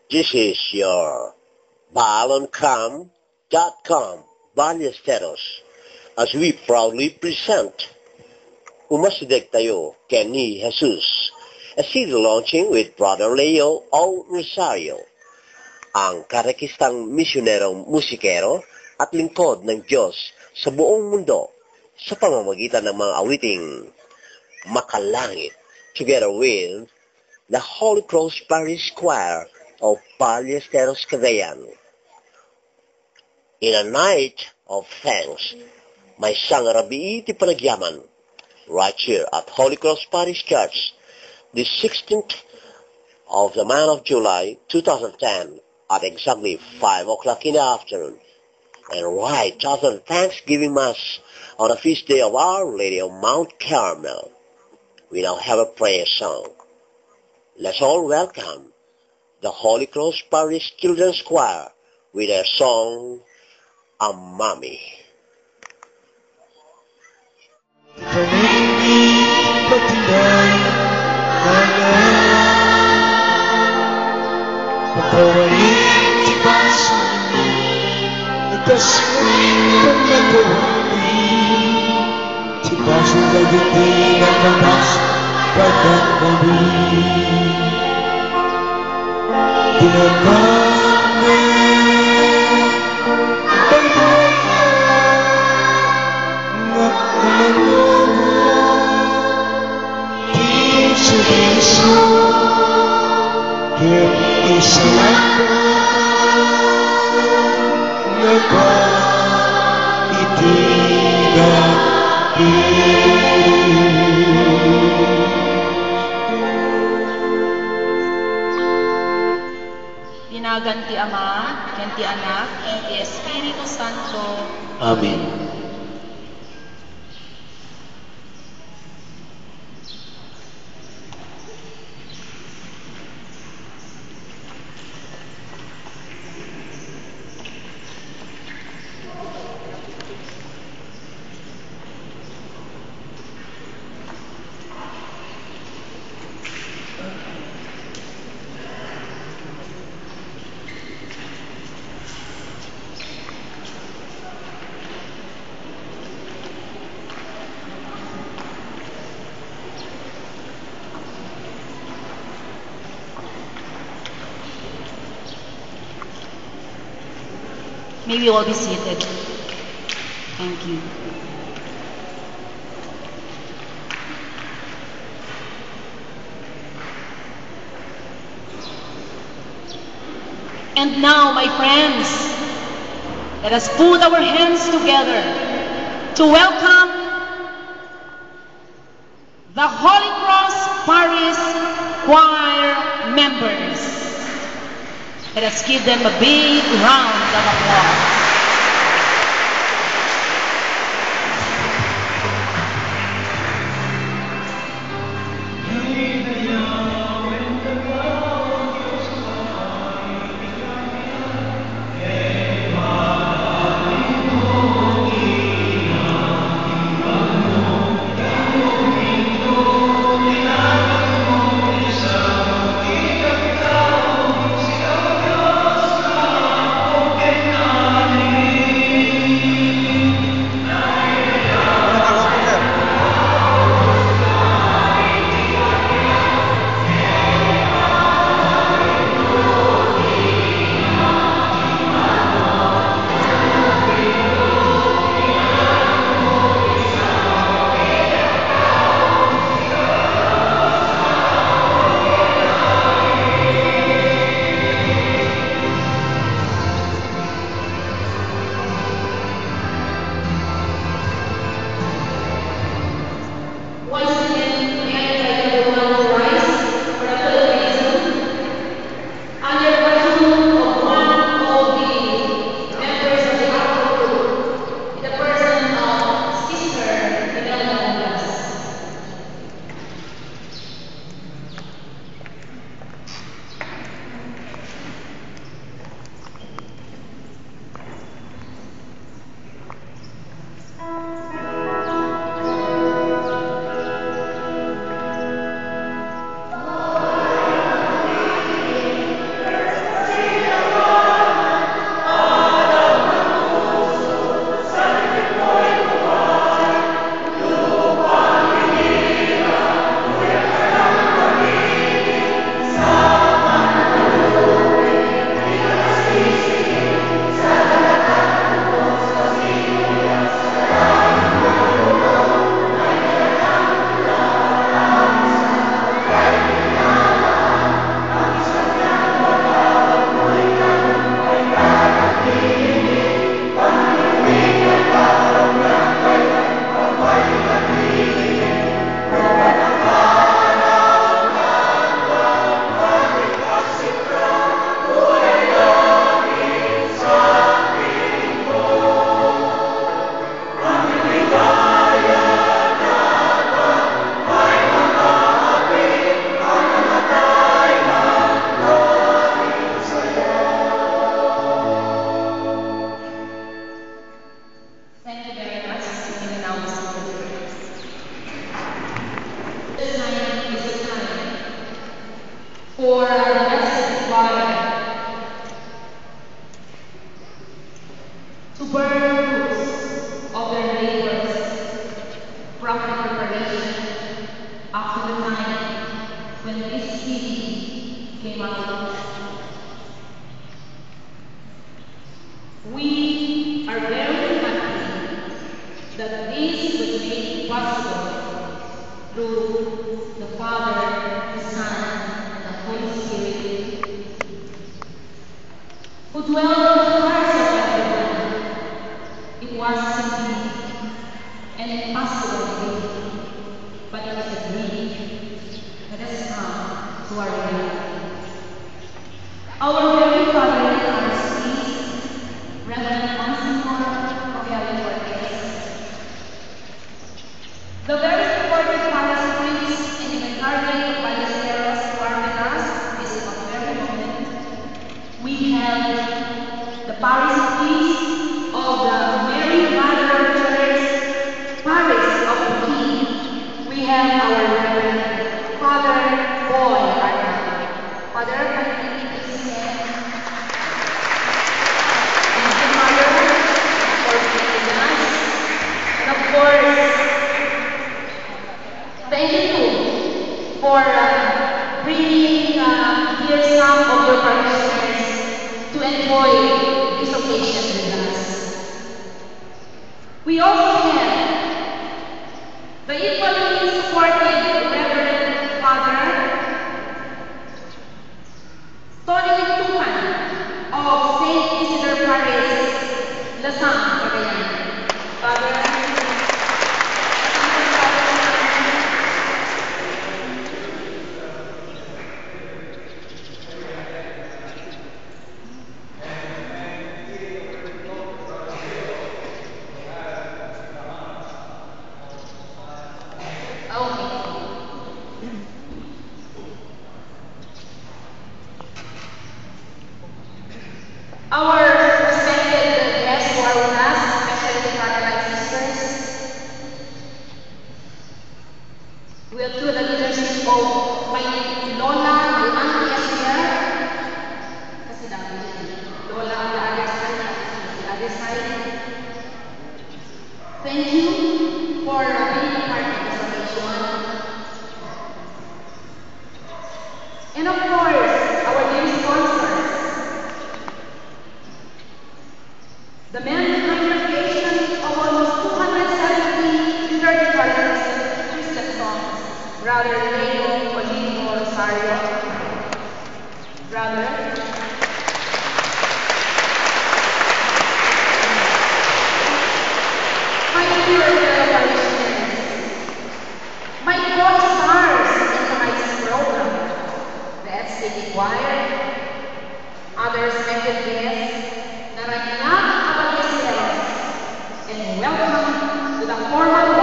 This is your baloncam.com Ballesteros as we proudly present Umasideg Tayo Kenny Jesus, a CD launching with Brother Leo O. Rosario, ang karakistang misyonerong musikero at lingkod ng Diyos sa buong mundo sa pamamagitan ng mga awiting makalangit, together with the Holy Cross Parish Choir of Ballesteros, Cagayan. In a night of thanks, may sangarabi iti panagyaman right here at Holy Cross Parish Church, the 16th of the month of July 2010 at exactly 5 o'clock in the afternoon. And right after the Thanksgiving Mass on the feast day of Our Lady of Mount Carmel, we now have a prayer song. Let's all welcome the Holy Cross Parish Children's Choir with their song, Amami. Ganti Ama, ganti Anak, ganti Espiritu Santo. Amen. May we all be seated. Thank you. And now, my friends, let us put our hands together to welcome the Holy Cross Parish Choir members. Let us give them a big round of applause. for the blessed choir to burn fruits of their labors from the preparation up to the time when this CD came out. We are very happy that this was made possible through the Father, the Son, and the Holy Spirit, who dwell in the hearts of everyone. It was simply an impossible, but it was a dream that has come to our reality. Our very Father in Christ, please, Reverend Monsignor Rogelio Cortez, the very important parish priest and incarnate of Ballesteros who are with us this very moment. We have the parish priest of the Mary Mother Church, Parish of the King. We have our Reverend Father Boy Arnal. Father, can you please stand? Thank you, Father, for being with us. And of course, thank you too for bringing here some of your parishioners to enjoy this occasion with us. We also have the equally supportive Reverend Father Tony Tuman of St. Isidore Parish, Lasang, Cagayan. Father, our respected guests who are with us, especially the Catholic sisters, will through the leadership of my Lola, my auntie Esther, kasi dami, Lola on the other side, thank you for being a part of this occasion. And of course, our dear sponsors, the men behind the creation of almost 270 liturgical Christian songs, Brother Leo Olivo Rosario, Brother my dear fellow parishioners, my co-stars in tonight's program, the SCD Choir, other respected guests, and welcome to the formal